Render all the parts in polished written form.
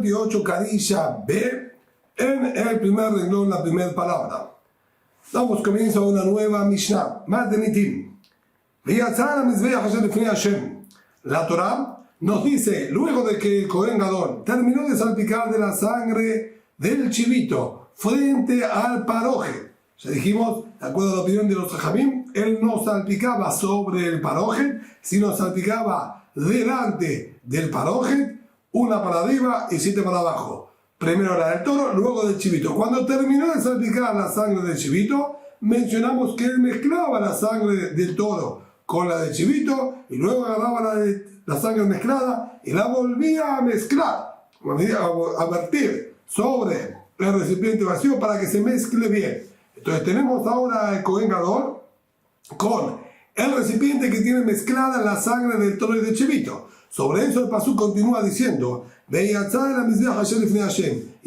58, Kadisha B, en el primer renglón, la primera palabra. Damos comienzo a una nueva Mishnah, Madenitim. La Torah nos dice, luego de que el Cohen Gadol terminó de salpicar de la sangre del chivito frente al paroje, ya dijimos, de acuerdo a la opinión de los Jajamim, él no salpicaba sobre el paroje, sino salpicaba delante del paroje, una para arriba y 7 para abajo. Primero era del toro, luego del chivito. Cuando terminó de salpicar la sangre del chivito, mencionamos que él mezclaba la sangre del toro con la del chivito y luego agarraba la sangre mezclada y la volvía a mezclar, a vertir sobre el recipiente vacío para que se mezcle bien. Entonces tenemos ahora el Cohen Gadol con el recipiente que tiene mezclada la sangre del toro y del chivito. Sobre eso el pasuk continúa diciendo, y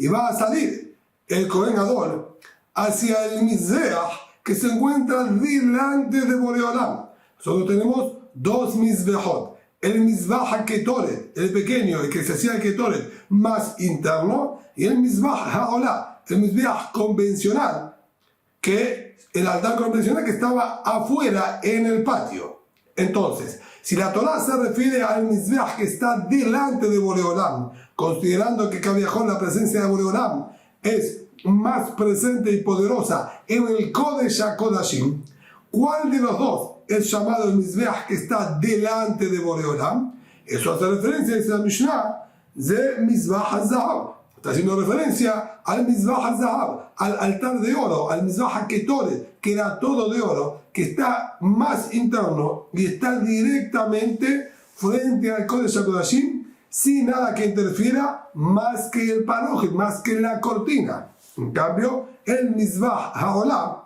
va a salir el Cohen Gadol hacia el Mizbeach que se encuentra delante de Boreolam. Solo tenemos dos Mizbeachot. El Mizbeach HaKetoret, el pequeño, el que se hacía el Ketoret más interno, y el Mizbeach HaOlah, el Mizbeach convencional, que el altar convencional que estaba afuera en el patio. Entonces, si la Torah se refiere al Mizbeach que está delante de Boreolam, considerando que Kaviahol, la presencia de Boreolam, es más presente y poderosa en el Kodesh HaKodashim, ¿cuál de los dos es llamado el Mizbeach que está delante de Boreolam? Eso hace referencia, dice la Mishnah, de Mizbeach HaZahab. Está haciendo referencia al Mizbeach HaZahab, al altar de oro, al Mizbeach HaKetoret, que era todo de oro, que está más interno y está directamente frente al Kodesh HaKodashim, sin nada que interfiera más que el paroje, más que la cortina. En cambio, el Mizbeach HaOlah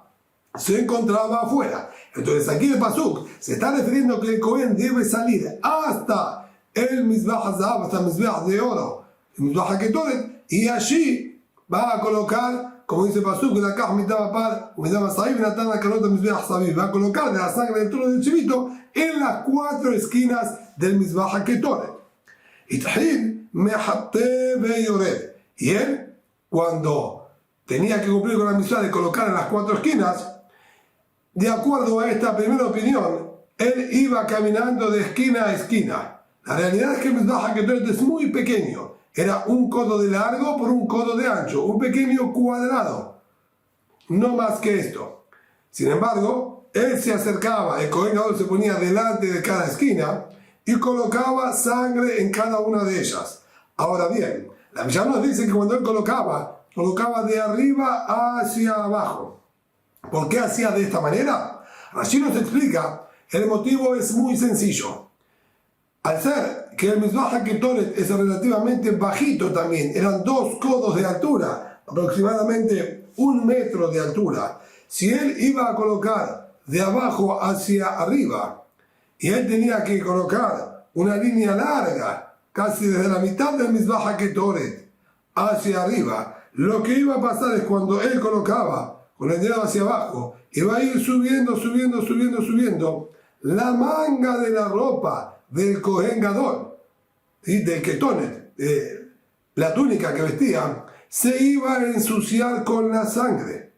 se encontraba afuera. Entonces aquí el pasuk se está refiriendo que el Cohen debe salir hasta el Mizbeach HaZahab, hasta el Mizbeach de oro, el Mizbeach HaKetoret, y allí va a colocar, como dice el pasuk, va a colocar de la sangre del toro del chivito en las 4 esquinas del Mizbeach HaKetoret. Y él, cuando tenía que cumplir con la misión de colocar en las 4 esquinas, de acuerdo a esta primera opinión, él iba caminando de esquina a esquina. La realidad es que el Mizbeach HaKetoret es muy pequeño. Era un codo de largo por un codo de ancho, un pequeño cuadrado. No más que esto. Sin embargo, él se acercaba, el Cohen Gadol se ponía delante de cada esquina y colocaba sangre en cada una de ellas. Ahora bien, la Mishnah nos dice que cuando él colocaba de arriba hacia abajo. ¿Por qué hacía de esta manera? Rashi nos explica, el motivo es muy sencillo. Al ser que el Mizbeach HaKetoret es relativamente bajito también, eran 2 codos de altura, aproximadamente 1 metro de altura. Si él iba a colocar de abajo hacia arriba, y él tenía que colocar una línea larga, casi desde la mitad del Mizbeach HaKetoret hacia arriba, lo que iba a pasar es cuando él colocaba con el dedo hacia abajo, iba a ir subiendo, la manga de la ropa del Cohen Gadol, ¿sí? Del Ketonet, la túnica que vestía, se iba a ensuciar con la sangre,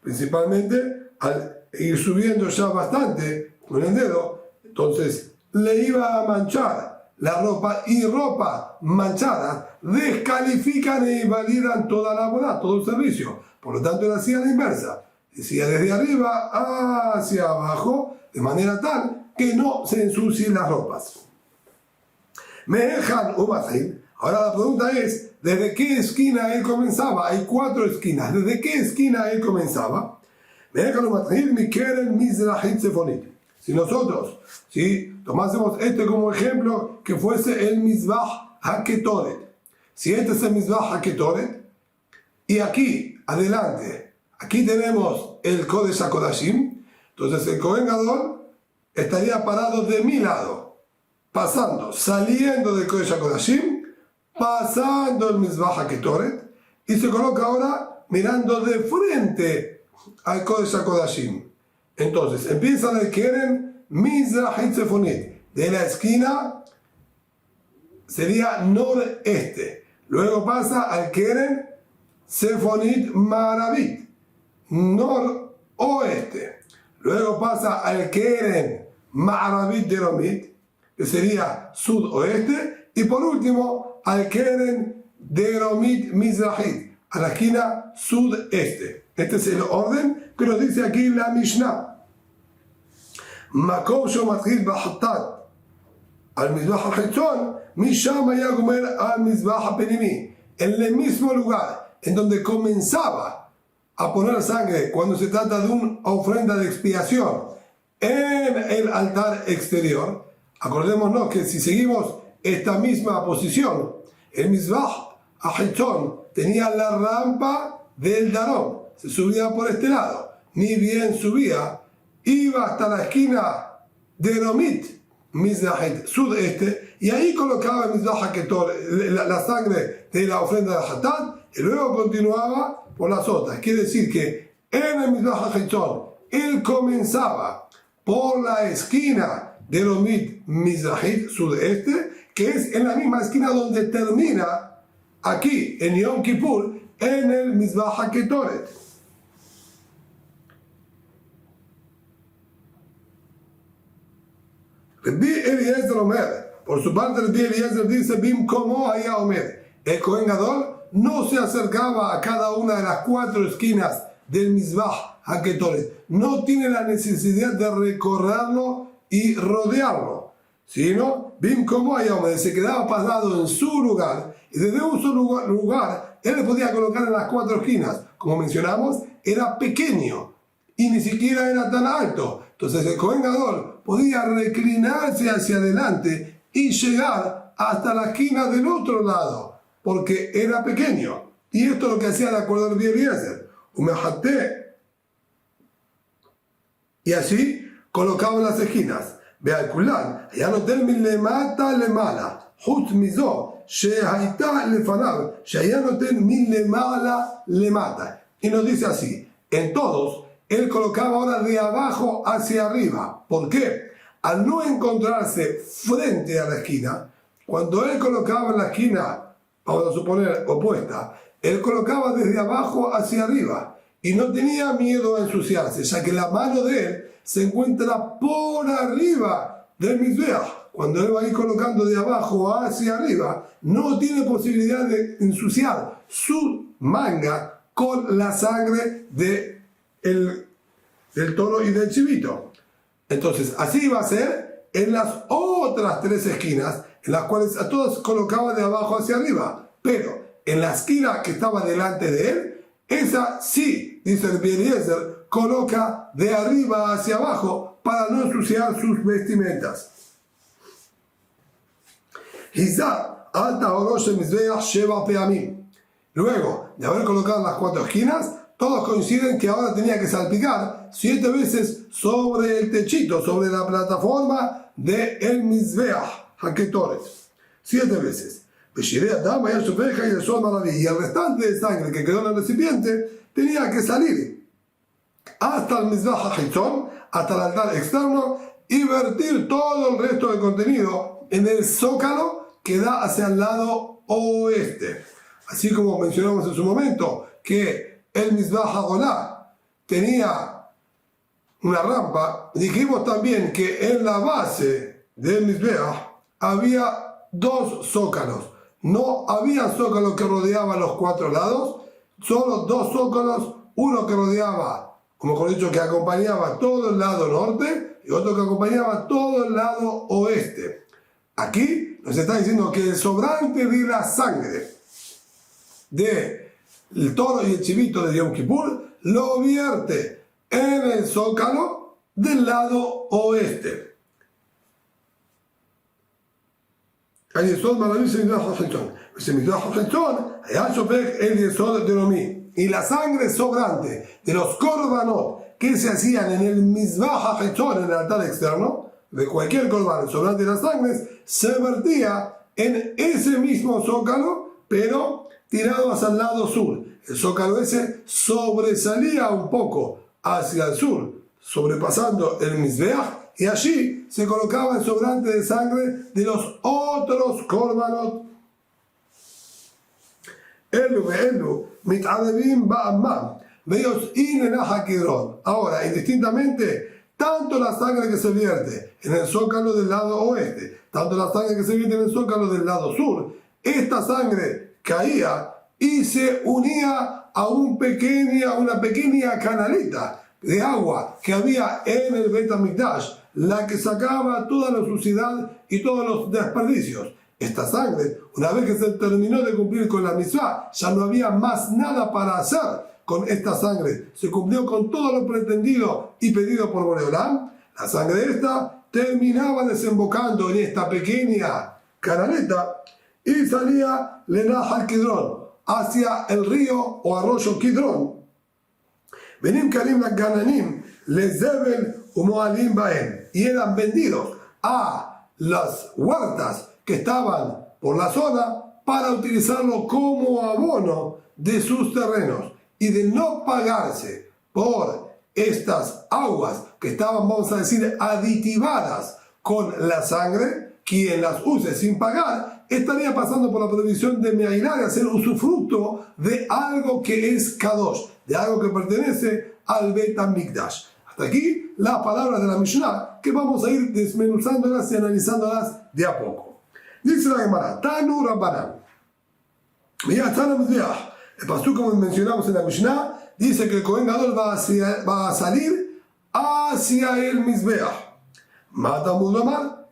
principalmente al ir subiendo ya bastante con el dedo, entonces le iba a manchar la ropa, y ropa manchada descalifican e invalidan toda la boda, todo el servicio. Por lo tanto, él hacía la inversa, decía desde arriba hacia abajo, de manera tal que no se ensucien las ropas. Ahora la pregunta es, ¿desde qué esquina él comenzaba? Hay 4 esquinas. ¿Desde qué esquina él comenzaba? Si nosotros tomásemos este como ejemplo, que fuese el Mizbeach HaKetoret. Si este es el Mizbeach HaKetoret, y aquí, adelante, aquí tenemos el Kodesh HaKodashim, entonces el Cohen Gadol estaría parado de mi lado, saliendo del Kodesh HaKodashim, pasando el Mizbeach HaKetoret, y se coloca ahora mirando de frente al Kodesh HaKodashim. Entonces, empiezan el Keren Mizrahit Tzefonit. De la esquina sería noreste. luego pasa al Keren Sefonit Maravit, noroeste, luego pasa al Keren Maravit Deromit, que sería sudoeste, y por último al Keren Deromit Mizrahit, a la esquina sudeste. Este es el orden que nos dice aquí la Mishnah. מקום שמתחיל בחטאת al מזבח החיצון, משם היה גומר al מזבח הפנימי. En el mismo lugar en donde comenzaba a poner sangre cuando se trata de una ofrenda de expiación en el altar exterior. Acordémonos que si seguimos esta misma posición, el mizbach hachitzón tenía la rampa del Darón, se subía por este lado, ni bien subía, iba hasta la esquina de Romit Mizrahit, sudeste, y ahí colocaba el mizbach haketor, la sangre de la ofrenda de Hatat, y luego continuaba por las otras. Quiere decir que en el mizbach haketor él comenzaba por la esquina de Romit Mizrahit, sudeste, que es en la misma esquina donde termina aquí en Yom Kippur en el mizbach haketoret. Rabbi Eliezer Omer, por su parte Rabbi Eliezer dice, Bim como haya Omer, el Kohen Gadol no se acercaba a cada una de las 4 esquinas del mizbach haketoret, no tiene la necesidad de recorrerlo y rodearlo, sino Bim como haya Omer, se quedaba parado en su lugar, y desde un solo lugar él le podía colocar en las 4 esquinas. Como mencionamos, era pequeño y ni siquiera era tan alto. Entonces el Kohen Gadol podía reclinarse hacia adelante y llegar hasta la esquina del otro lado, porque era pequeño. Y esto es lo que hacía de acuerdo al Eliezer. Y así colocaban las esquinas. Ve al Kulan, ya no termina le mata le mala. Jut mizo, shehaita le fanab, ya no termina le mala le mata. Y nos dice así, en todos, él colocaba ahora de abajo hacia arriba. ¿Por qué? Al no encontrarse frente a la esquina, cuando él colocaba en la esquina, vamos a suponer opuesta, él colocaba desde abajo hacia arriba y no tenía miedo a ensuciarse, ya que la mano de él se encuentra por arriba del mizbeach. Cuando él va a ir colocando de abajo hacia arriba, no tiene posibilidad de ensuciar su manga con la sangre del toro y del chivito. Entonces, así va a ser en las otras 3 esquinas, en las cuales a todos colocaba de abajo hacia arriba. Pero en la esquina que estaba delante de él, esa sí, dice el Eliezer, coloca de arriba hacia abajo para no ensuciar sus vestimentas. Luego de haber colocado las 4 esquinas, todos coinciden que ahora tenía que salpicar 7 veces sobre el techito, sobre la plataforma de el mizbeach haketoret. 7 veces. Y el restante de sangre que quedó en el recipiente tenía que salir hasta el mizbeach haketzon, hasta el altar externo, y vertir todo el resto del contenido en el zócalo que da hacia el lado oeste. Así como mencionamos en su momento que el mizbeach hagolá tenía una rampa, dijimos también que en la base del mizbeach había 2 zócalos. No había zócalos que rodeaban los 4 lados, solo 2 zócalos, uno que rodeaba, como mejor dicho, que acompañaba todo el lado norte y otro que acompañaba todo el lado oeste. Aquí nos está diciendo que el sobrante de la sangre del toro y el chivito de Yom Kippur lo vierte en el zócalo del lado oeste. Y la sangre sobrante de los korbanot que se hacían en el mizbach haketzon, en el altar externo, de cualquier korban sobrante de las sangres, se vertía en ese mismo zócalo, pero tirado hacia el lado sur. El zócalo ese sobresalía un poco hacia el sur, sobrepasando el mizbeach, y allí se colocaba el sobrante de sangre de los otros korbanot. Elu ve'elu mit'arevim ba'amam ve'yos'in enaja Kidrón. Ahora, indistintamente, tanto la sangre que se vierte en el zócalo del lado oeste, tanto la sangre que se vierte en el zócalo del lado sur, esta sangre caía y se unía a una pequeña canaleta de agua que había en el Bet HaMikdash, la que sacaba toda la suciedad y todos los desperdicios. Esta sangre, una vez que se terminó de cumplir con la mitzvah, ya no había más nada para hacer con esta sangre. Se cumplió con todo lo pretendido y pedido por Boreolam. La sangre esta terminaba desembocando en esta pequeña canaleta y salía Lenahal Kidrón, hacia el río o arroyo Kidrón. Venim Karim la Gananim, Lezebel Umoalim Baem, y eran vendidos a las huertas que estaban por la zona para utilizarlo como abono de sus terrenos. Y de no pagarse por estas aguas que estaban, vamos a decir, aditivadas con la sangre, quien las use sin pagar estaría pasando por la prohibición de Me'ilá, de hacer usufructo de algo que es Kadosh, de algo que pertenece al Bet HaMikdash. Hasta aquí las palabras de la Mishnah, que vamos a ir desmenuzándolas y analizándolas de a poco. Dice la Gemara, Tanu Rabbanan. El pasú, como mencionamos en la Mishnah, dice que el Kohen Gadol va a salir hacia el Mizbeach. Mata Mudamar.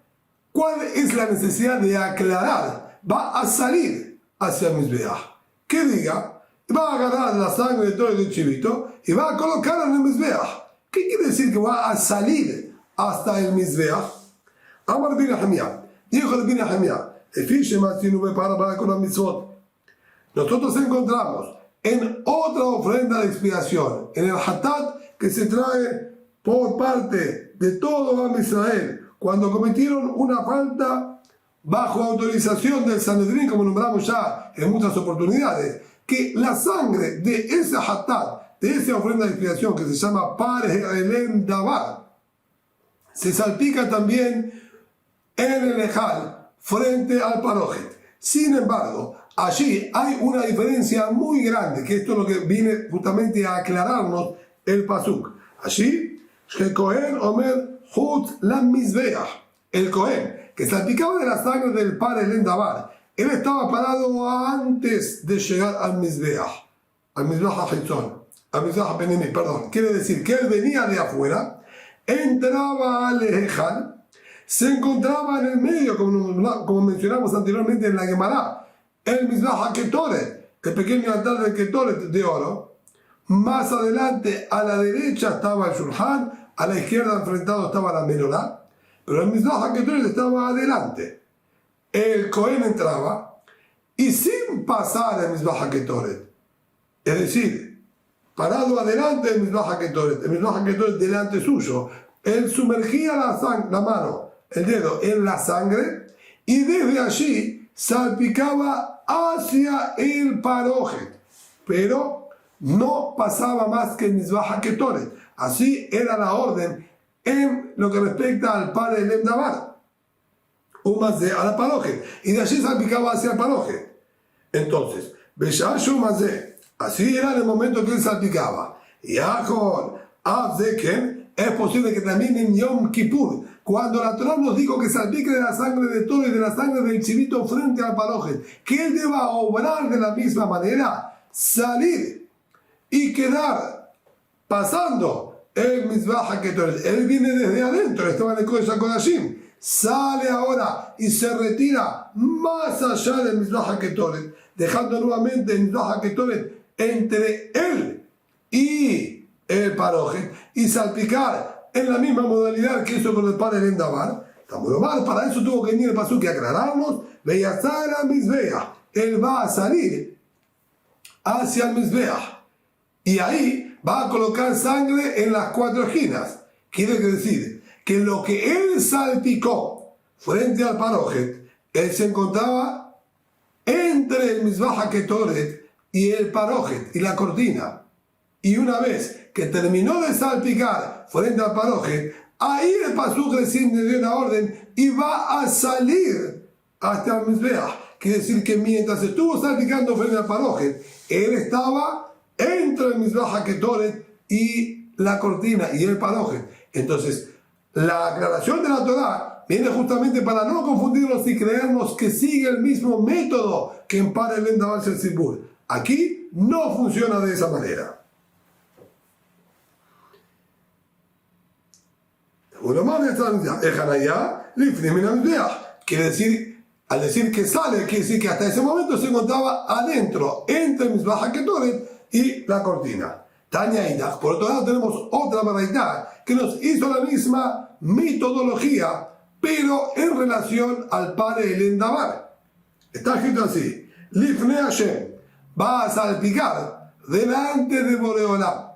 ¿Cuál es la necesidad de aclarar? Va a salir hacia el Mizbeach. Que diga, va a agarrar la sangre de todo el chivito y va a colocarla en el Mizbeach. ¿Qué quiere decir que va a salir hasta el Mizbeach? Amar bin Hamia. Dijo el bin Hamia, nosotros encontramos en otra ofrenda de expiación, en el hatat que se trae por parte de todo Am Israel, cuando cometieron una falta bajo autorización del Sanedrín, como nombramos ya en muchas oportunidades, que la sangre de ese hatat, de esa ofrenda de expiación que se llama Pareh Elem Davar, se salpica también en el Ejal frente al Parojet. Sin embargo, allí hay una diferencia muy grande, que esto es lo que viene justamente a aclararnos el pasuk. Allí, el Cohen Omer Hut la Mizbeach. El Cohen, que salpicaba de la sangre del Pareh Elem Davar, él estaba parado antes de llegar al Mizbeach HaChitzon, al Mizbeach Benemi, perdón. Quiere decir que él venía de afuera, entraba al Ejal, se encontraba en el medio, como mencionamos anteriormente en la Gemara, el Mizbeach HaKetoret, el pequeño altar del Ketoret de oro. Más adelante, a la derecha estaba el Shulchan, a la izquierda enfrentado estaba la Menorá, pero el Mizbeach HaKetoret estaba adelante. El Cohen entraba y sin pasar el Mizbeach HaKetoret, es decir, parado adelante del Mizbeach HaKetoret, el Mizbeach HaKetoret delante suyo, él sumergía la mano, el dedo en la sangre y desde allí salpicaba hacia el Parojet, pero no pasaba más que el Mizbeach HaKetoret. Así era la orden en lo que respecta al Pareh Elem Davar, o más de a la Parojet, y de allí salpicaba hacia el Parojet. Entonces, así era en el momento que él salpicaba. Y es posible que también en Yom Kippur, cuando la Torah nos dijo que salpique de la sangre de toro y de la sangre del chivito frente al Parojet, que él deba obrar de la misma manera, salir y quedar pasando el Mizbeach HaKetoret. Él viene desde adentro, estaba en el Kodesh HaKodashim, sale ahora y se retira más allá del Mizbeach HaKetoret, dejando nuevamente el Mizbeach HaKetoret entre él y el Parojet, y salpicar en la misma modalidad que hizo con el Pareh Elem Davar. Para eso tuvo que venir el pasuk y aclararnos, Veyasara Mizbeach, él va a salir hacia el Mizbeach y ahí va a colocar sangre en las cuatro esquinas. Quiere decir que lo que él salpicó frente al Parojet, él se encontraba entre el Mizbeach HaKetoret y el Parojet y la cortina. Y una vez que terminó de salpicar frente al Parojet, ahí el pasuk recién le dio la orden y va a salir hasta el Mizbeach. quiere decir que mientras estuvo salpicando frente al Parojet, él estaba entre el Mizbeach HaKetoret y la cortina y el Parojet. Entonces, la aclaración de la Torá viene justamente para no confundirnos y creernos que sigue el mismo método que en Para el Davar Shel Tzibur. Aquí no funciona de esa manera. Quiere decir, al decir que sale, quiere decir que hasta ese momento se encontraba adentro, entre el Mizbeach HaKetoret y la cortina. Tanya Idach. Por otro lado tenemos otra variedad que nos hizo la misma metodología, pero en relación al Pare el Davar. Está escrito así: Lifnei Hashem, va a salpicar delante de Boreolam.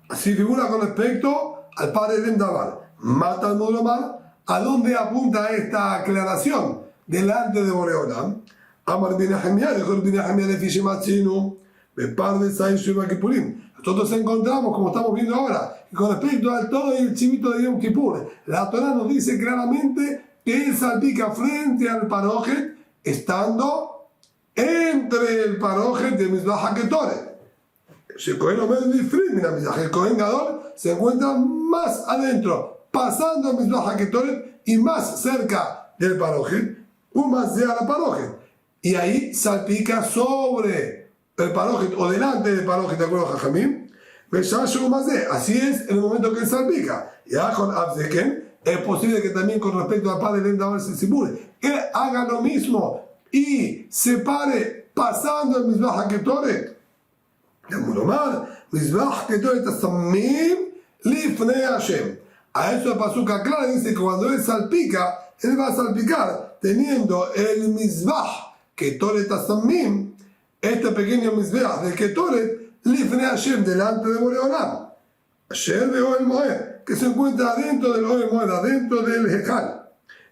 Así figura con respecto al Pare el Davar. Mata al Modromar. ¿A dónde apunta esta aclaración? Delante de Boreolam. Amar bin Nehemia, dijo bin Nehemia de Fishimatzinu, Bepar de Sain Shiva Kippurim. Nosotros encontramos, como estamos viendo ahora, que con respecto al todo y el chivito de Yom Kippur, la Torah nos dice claramente que él salpica frente al Parojet, estando entre el Parojet de Mizbeach HaKetoret. El Kohen Gadol se encuentra más adentro, pasando el Mizbeach HaKetoret y más cerca del Parojet, más de la Parojet. Y ahí salpica sobre el Parojet o delante del Parojet, de acuerdo a Jajamim. Así es en el momento que él salpica. Y con Abzeken es posible que también con respecto al Padre de Davar Shel Tzibur él haga lo mismo y se pare pasando el Mizbeach HaKetoret. Mizbeach HaKetoret Asamim Lifnei Hashem. A eso el pasuk aclara, dice que cuando él salpica, él va a salpicar teniendo el Mizbeach HaKetoret Asamim, este pequeño Mizbeach del Ketoret, Lifnei Hashem, delante de Boreolam. Asher de Ohel Moed, que se encuentra dentro del Ohel Moed, adentro del Hekal.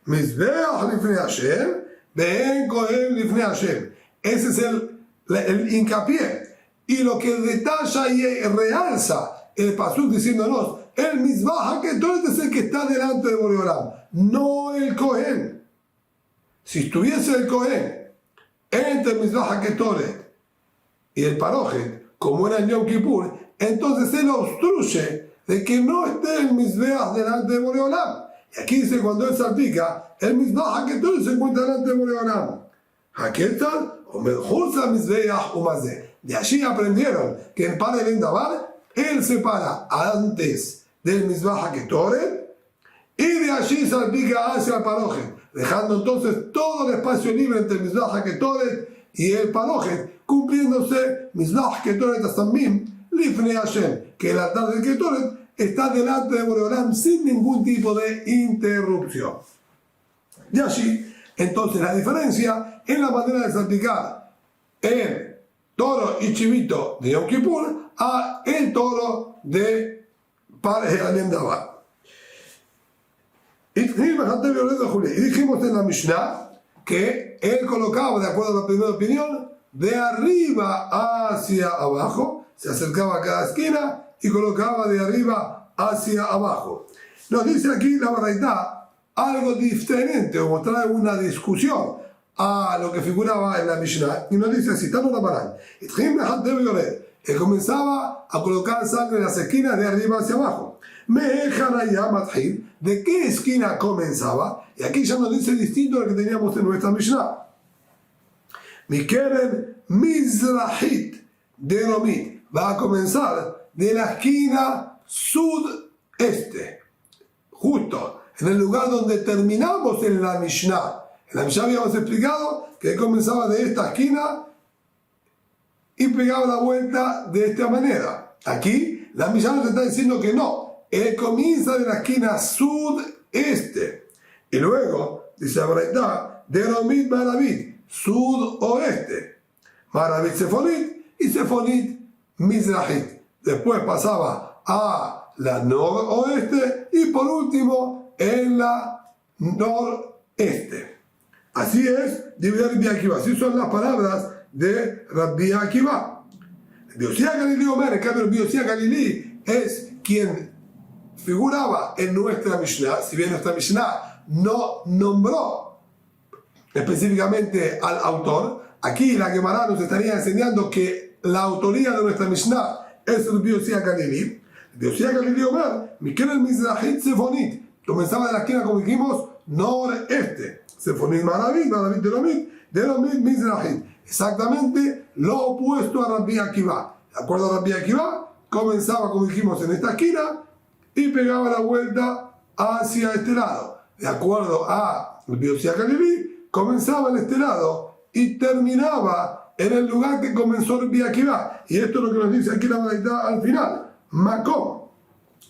Mizbeach Lifnei Hashem, Be'en Kohen Lifnei Hashem. Ese es el hincapié. Y lo que detalla y realza el pasuk diciéndonos, el Mizbeach HaKetoret es el que está delante de Boreolam, no el Kohen. Si estuviese el Kohen entre el Mizbeach HaKetoret y el Parojet, como era en Yom Kippur, entonces él obstruye de que no esté el Mizbeach delante de Boreolam. Y aquí dice, cuando él salpica, el Mizbeach HaKetoret se encuentra delante de Boreolam. HaKetal, o Melchutza Mizbeach Umazeh. De allí aprendieron que en Para el Davar, él se para antes del Mizbeach HaKetoret y de allí salpica hacia el Parojet, dejando entonces todo el espacio libre entre el Mizbeach HaKetoret y el Parojet, cumpliéndose Mizbeach HaKetoret Asamim Lifnei Hashem, que el altar del Ketoret está delante de Boreolam sin ningún tipo de interrupción. De allí, entonces, la diferencia en la manera de salpicar el toro y chivito de Yom Kippur a el toro de Para el Davar. Y dijimos en la Mishnah que él colocaba, de acuerdo a la primera opinión, de arriba hacia abajo, se acercaba a cada esquina y colocaba de arriba hacia abajo. Nos dice aquí la verdad algo diferente, o mostrar una discusión a lo que figuraba en la Mishnah, y nos dice así, Tanu Rabanan, él comenzaba a colocar sangre en las esquinas de arriba hacia abajo. ¿De qué esquina comenzaba? Y aquí ya nos dice distinto a lo que teníamos en nuestra Mishnah. Mikeren Mizrahit de Romit. Va a comenzar de la esquina sudeste, justo en el lugar donde terminamos en la Mishnah. En la Mishnah habíamos explicado que comenzaba de esta esquina y pegaba la vuelta de esta manera. Aquí la Mishnah nos está diciendo que no. Él comienza de la esquina sudeste. Y luego, dice la Braitá, de Romit Maravit, sudoeste. Maravit Sefonit y Sefonit Mizrahit. Después pasaba a la noroeste y por último en la noreste. Así es, dividir Rabbi Akiva. Así son las palabras de Rabbi Akiva. Biosía Galilí Omer, en cambio Biosía Galilí es quien figuraba en nuestra Mishnah, si bien nuestra Mishnah no nombró específicamente al autor. Aquí la Gemara nos estaría enseñando que la autoría de nuestra Mishnah es el Rabbi Yosi HaGalili. Rabbi Yosi HaGalili Omer, Mikel el Mizrahit Sefonit, comenzaba de la esquina, como dijimos, noreste. Sefonit Maravit, Maravit de Lomit Mizrahit. Exactamente lo opuesto a Rabbi Akiva. De acuerdo a Rabbi Akiva, comenzaba, como dijimos, en esta esquina y pegaba la vuelta hacia este lado. De acuerdo a Rabbi Yosi HaGalili, comenzaba en este lado y terminaba en el lugar que comenzó Rabbi Akiva. Y esto es lo que nos dice aquí la Baraita al final. Makom,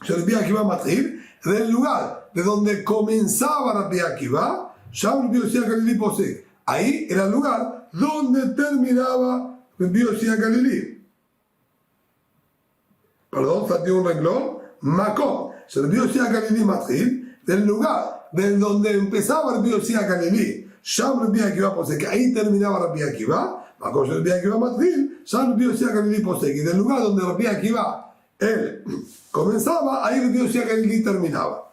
Rabbi Akiva Matir, del lugar de donde comenzaba Rabbi Akiva, Sham Rabbi Yosi HaGalili Posek. Ahí era el lugar donde terminaba Rabbi Yosi HaGalili. Perdón, salté un renglón. Makom, Rabbi Yosi HaGalili Matir, del lugar de donde empezaba Rabbi Yosi HaGalili. Sham Rabbi Akiva Posek, ahí terminaba Rabbi Akiva. Makom Rabbi Akiva Matir, Sham Rabbi Yosi HaGalili Posek. Y del lugar donde Rabbi Akiva él comenzaba, ahí Rabbi Yosi HaGalili terminaba.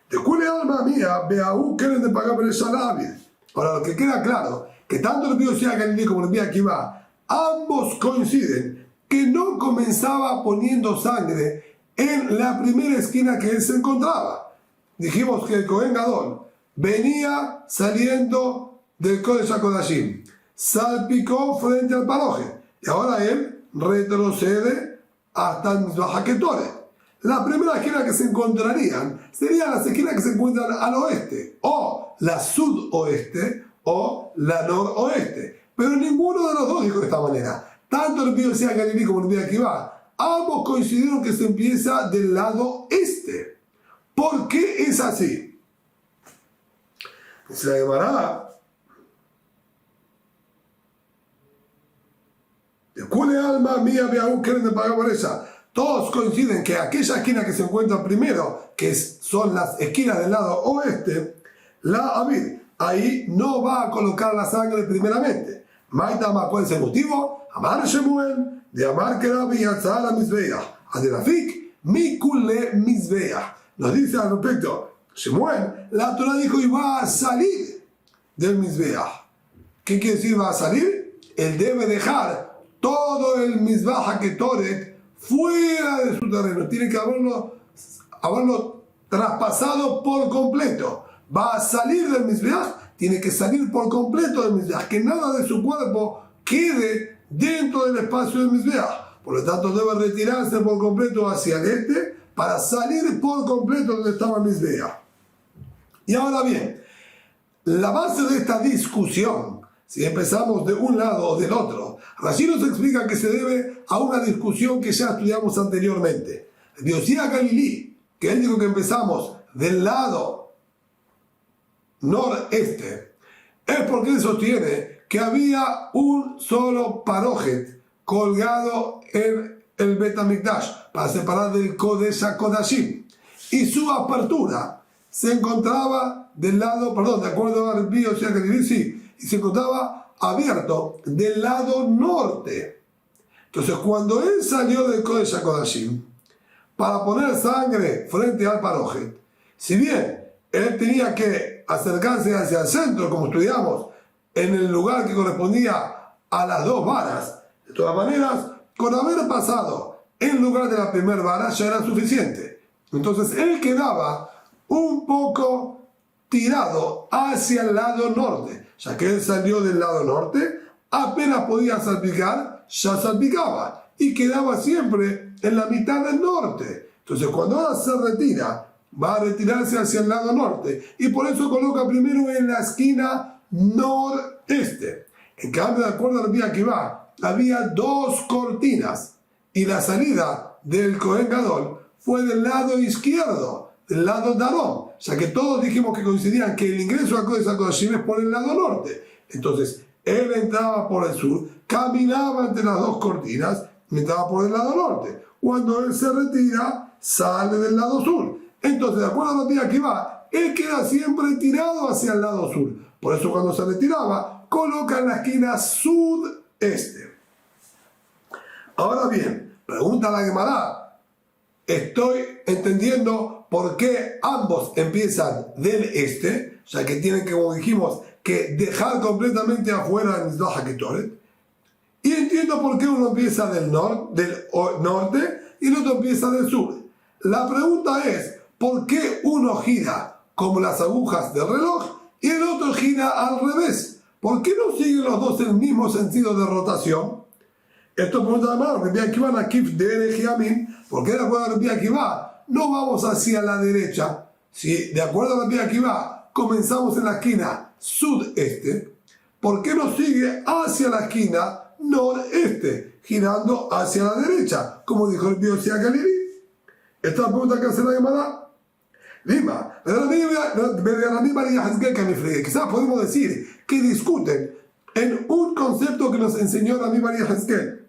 De cule alma mía, Beaú quieren de pagar por el salario. Ahora, lo que queda claro, que tanto Rabbi Yosi HaGalili como Rabbi Akiva, ambos coinciden que no comenzaba poniendo sangre en la primera esquina que él se encontraba. Dijimos que el Kohen Gadol venía saliendo del Kodesh HaKodashim, salpicó frente al paroje, y ahora él retrocede hasta el Mizbeach HaKetoret. La primera esquina que se encontrarían serían las esquinas que se encuentran al oeste, o la sudoeste, o la noroeste. Pero ninguno de los dos dijo de esta manera. Tanto el Rabbi Yosi HaGalili como el Rabbi Akiva, ambos coincidieron que se empieza del lado este. ¿Por qué es así? Se la llamará de cule alma mía, Beaú quieren de pagar por esa. Todos coinciden que aquella esquina que se encuentra primero, que son las esquinas del lado oeste, la Abid, ahí no va a colocar la sangre primeramente. Maitama, ¿cuál es el motivo? Amar Shemuel, de Amar Kerabi y Atzara Mizbeach. Adelafik, Mikule Mizbeach. Nos dice al respecto, Shemuel, la Torah dijo y va a salir del Mizbeach. ¿Qué quiere decir va a salir? Él debe dejar todo el Mizbeach HaKetoret fuera de su terreno, tiene que haberlo traspasado por completo. Va a salir del Mizbeach, tiene que salir por completo del Mizbeach, que nada de su cuerpo quede dentro del espacio del Mizbeach. Por lo tanto, debe retirarse por completo hacia el este para salir por completo donde estaba el Mizbeach. Y ahora bien, la base de esta discusión, si empezamos de un lado o del otro, Rashi nos explica que se debe a una discusión que ya estudiamos anteriormente. Rabbi Yosi HaGalili, que él dijo que empezamos del lado noreste, es porque él sostiene que había un solo parojet colgado en el Bet HaMikdash para separar del Kodesh HaKodashim, y su apertura se encontraba del lado, de acuerdo a Rabbi Yosi HaGalili, sí, y se encontraba abierto del lado norte. Entonces, cuando él salió del Kodesh HaKodashim para poner sangre frente al parojet, si bien él tenía que acercarse hacia el centro, como estudiamos, en el lugar que correspondía a las dos varas, de todas maneras, con haber pasado en lugar de la primera vara ya era suficiente. Entonces, él quedaba un poco tirado hacia el lado norte, ya que él salió del lado norte, apenas podía salpicar, ya salpicaba y quedaba siempre en la mitad del norte. Entonces, cuando ahora se retira, va a retirarse hacia el lado norte y por eso coloca primero en la esquina noreste. En cambio, de acuerdo a Rabbi Akiva, había dos cortinas y la salida del Kohen Gadol fue del lado izquierdo, del lado Darón, ya que todos dijimos que coincidían que el ingreso a Kodesh HaKodashim es por el lado norte. Entonces, él entraba por el sur, caminaba entre las dos cortinas y entraba por el lado norte. Cuando él se retira, sale del lado sur. Entonces, de acuerdo a Rabbi Akiva, él queda siempre tirado hacia el lado sur. Por eso cuando se retiraba, coloca en la esquina sudeste. Ahora bien, pregunta la Gemara, estoy entendiendo por qué ambos empiezan del este, ya que tienen que, como dijimos, que dejar completamente afuera el Mizbeach HaKetoret. Y entiendo por qué uno empieza del norte y el otro empieza del sur. La pregunta es, ¿por qué uno gira como las agujas del reloj y el otro gira al revés? ¿Por qué no siguen los dos el mismo sentido de rotación? Esto pregunta además, Rabbi Akiva Nakif de Yamin, ¿por qué de acuerdo a Rabbi Akiva no vamos hacia la derecha? Si de acuerdo a Rabbi Akiva comenzamos en la esquina sudeste, ¿por qué no sigue hacia la esquina noreste, girando hacia la derecha, como dijo el Biosía Galilí? Esta es la pregunta que hace la llamada. Lima, quizás podemos decir que discuten en un concepto que nos enseñó Rabbi María Hezkel.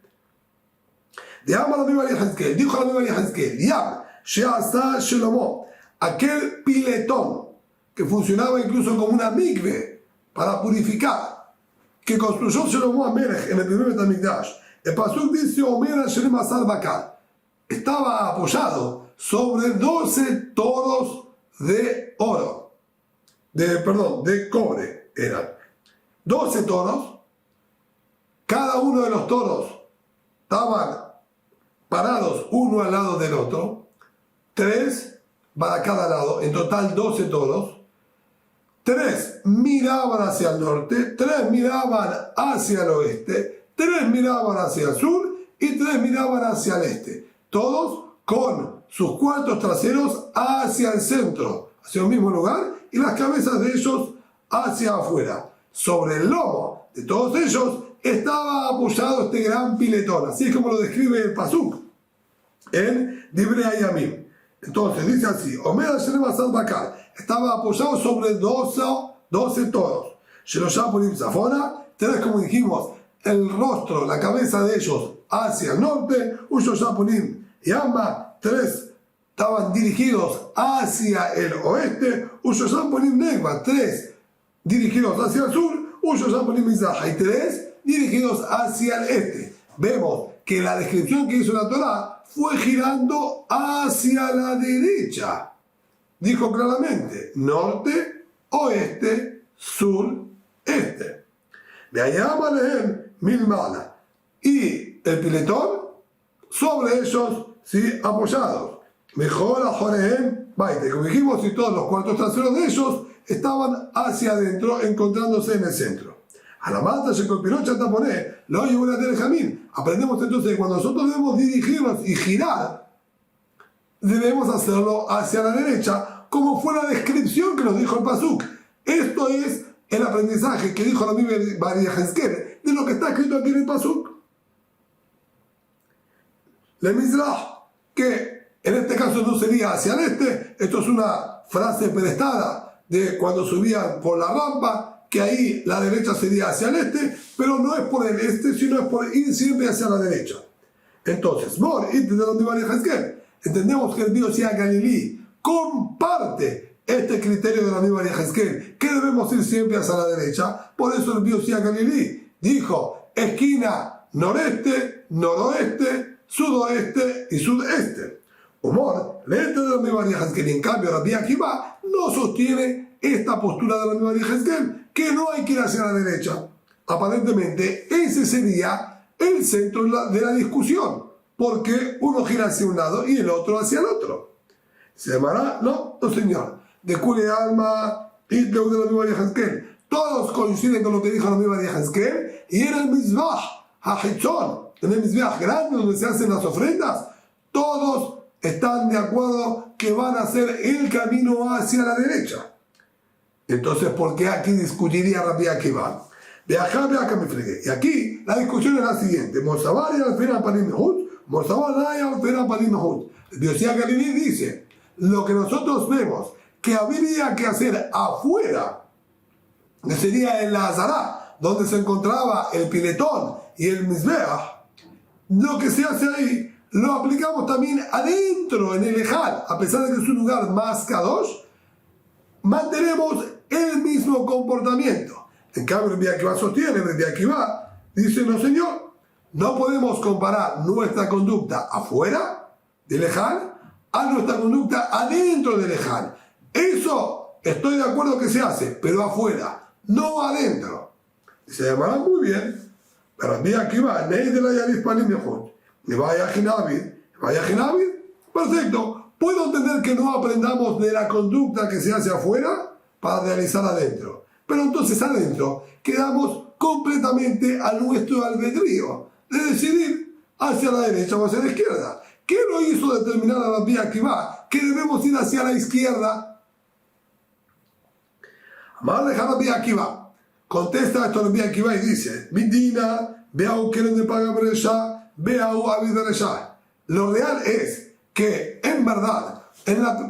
Dijo Rabbi María Hezkel, Yam, Sheasa Shelomo, aquel piletón que funcionaba incluso como una mikve para purificar, que construyó Shelomo Amelech en el primer Betamikdash. El pasuk dice, Omer Hashem Asar Bakar, estaba apoyado sobre 12 toros de oro, de cobre eran. 12 toros, cada uno de los toros estaban parados uno al lado del otro, 3 para cada lado, en total 12 toros. 3 miraban hacia el norte, 3 miraban hacia el oeste, 3 miraban hacia el sur y 3 miraban hacia el este, todos con sus cuartos traseros hacia el centro, hacia el mismo lugar, y las cabezas de ellos hacia afuera. Sobre el lomo de todos ellos estaba apoyado este gran piletón, así es como lo describe el pasuk en Divrei Hayamim. Entonces dice así, Omer Hashem Asar Bakar, estaba apoyado sobre 12 toros. Sheloshá Ponim Zafona, 3 como dijimos, el rostro, la cabeza de ellos hacia el norte, Ushoshá Ponim Yama, 3 estaban dirigidos hacia el oeste, Ushoshá Ponim Negva, 3 dirigidos hacia el sur, Ushoshá Ponim Mizrah, y 3 dirigidos hacia el este. Vemos que la descripción que hizo la Torá fue girando hacia la derecha. Dijo claramente, norte, oeste, sur, este. De allá manejen milmana. Y el piletón sobre ellos, sí, apoyados. Mejor a Jorehem, baite. Como dijimos, y todos los cuartos traseros de ellos estaban hacia adentro, encontrándose en el centro. A la mata se colpiró chataponé, lo oye una del jamín. Aprendemos entonces que cuando nosotros debemos dirigirnos y girar, debemos hacerlo hacia la derecha, como fue la descripción que nos dijo el pasuk. Esto es el aprendizaje que dijo la Biblia María Hezkel de lo que está escrito aquí en el pasuk. Le Mizrah, que en este caso no sería hacia el este, esto es una frase prestada de cuando subían por la rampa, que ahí la derecha sería hacia el este, pero no es por el este, sino es por ir siempre hacia la derecha. Entonces, entendemos que el Biosía Galilí comparte este criterio de la misma María Hezkel, que debemos ir siempre hacia la derecha. Por eso el Biosía Galilí dijo esquina noreste, noroeste, sudoeste y sudeste. Humor, leerte de la misma María Hezkel. En cambio, Rabbi Akiva no sostiene esta postura de la misma María Hezkel, que no hay que ir hacia la derecha. Aparentemente, ese sería el centro de la discusión, porque uno gira hacia un lado y el otro hacia el otro. ¿Se llamará? No, no señor. De Kule Alma y de la misma María Hezkel. Todos coinciden con lo que dijo la misma María Hezkel, y era el Mizbeach HaHitzon, en el Mizbeach grande donde se hacen las ofrendas. Todos están de acuerdo que van a hacer el camino hacia la derecha. Entonces, ¿por qué aquí discutiría Rabbi Akiva? Y aquí la discusión es la siguiente. El Biosía Galilí dice, lo que nosotros vemos que habría que hacer afuera, que sería en la Azará, donde se encontraba el piletón y el Mizbeach, lo que se hace ahí, lo aplicamos también adentro, en el Ejal, a pesar de que es un lugar más kadosh, mantenemos el mismo comportamiento. En cambio, Rabbi Akiva sostiene, Rabbi Akiva dice, no señor, no podemos comparar nuestra conducta afuera del Ejal a nuestra conducta adentro del Ejal. Eso estoy de acuerdo que se hace, pero afuera, no adentro. Y se llamará muy bien. Pero Rabbi Akiva, Nei de la Yaris Panim Yehud, ni vaya Jinavid, perfecto. Puedo entender que no aprendamos de la conducta que se hace afuera para realizar adentro. Pero entonces adentro quedamos completamente a nuestro albedrío de decidir hacia la derecha o hacia la izquierda. ¿Qué lo hizo determinar a Rabbi Akiva que debemos ir hacia la izquierda? Amar de Rabbi Akiva. Contesta esto Rabbi Akiva y dice: Midina, Beau quieren de pagar Beresha, Beau Abid Beresha. Lo real es que, en verdad,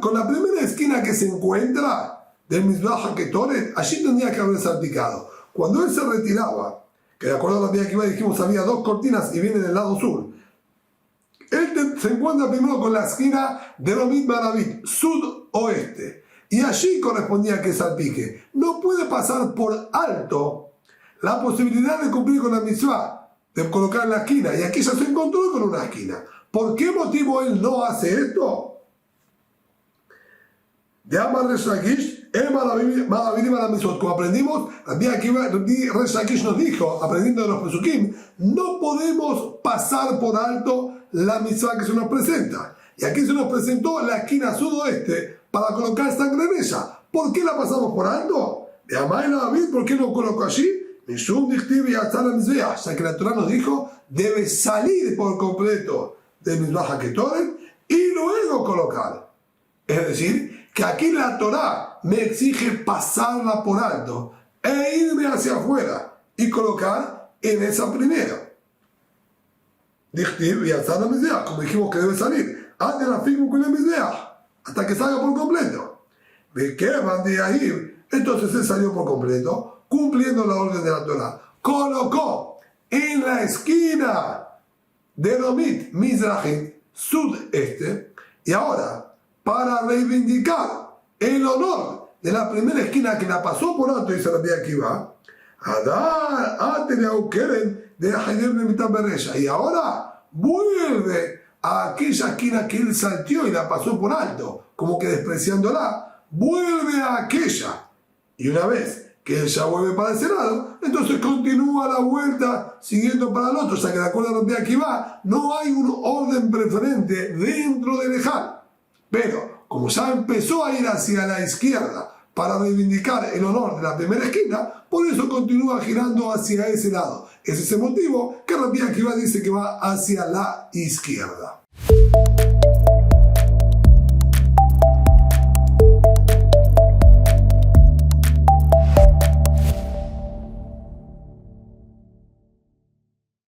con la primera esquina que se encuentra del Mizbeach HaKetoret, allí tendría que haber salpicado. Cuando él se retiraba, que de acuerdo a Rabbi Akiva dijimos había dos cortinas y viene del lado sur, él se encuentra primero con la esquina de Romit Maravit, sud-oeste, y allí correspondía que salpique. No puede pasar por alto la posibilidad de cumplir con la mitzvah, de colocar en la esquina, y aquí ya se encontró con una esquina. ¿Por qué motivo él no hace esto? De Amar Resh Lakish, como aprendimos, Rabbi Resh Lakish nos dijo, aprendiendo de los Pesukim, no podemos pasar por alto la mitzvah que se nos presenta. Y aquí se nos presentó la esquina sudoeste para colocar sangre en ella. ¿Por qué la pasamos por alto? De Amar David, ¿por qué no colocó allí? Mishum Dichtiv y hasta la mitzvah, ya que la Torah nos dijo, debe salir por completo del Mizbeach HaKetoret y luego colocar. Es decir, que aquí la Torah me exige pasarla por alto e irme hacia afuera y colocar en esa primera. Dichtiv y hasta la mitzvah, como dijimos que debe salir, antes la firmo con la mitzvah, hasta que salga por completo. ¿De qué van de ahí? Entonces él salió por completo, cumpliendo la orden de la Torah. Colocó en la esquina de Romit Mizrahit, sudeste, y ahora, para reivindicar el honor de la primera esquina que la pasó por alto, dice Rabbi Akiva, y ahora vuelve a aquella esquina que él salteó y la pasó por alto, como que despreciándola, vuelve a aquella. Y una vez que él ya vuelve para ese lado, entonces continúa la vuelta siguiendo para el otro, ya que de acuerdo a Rabbi Akiva no hay un orden preferente dentro del Ejal. Pero como ya empezó a ir hacia la izquierda para reivindicar el honor de la primera esquina, por eso continúa girando hacia ese lado. Es ese motivo que Rabbi Akiva dice que va hacia la izquierda.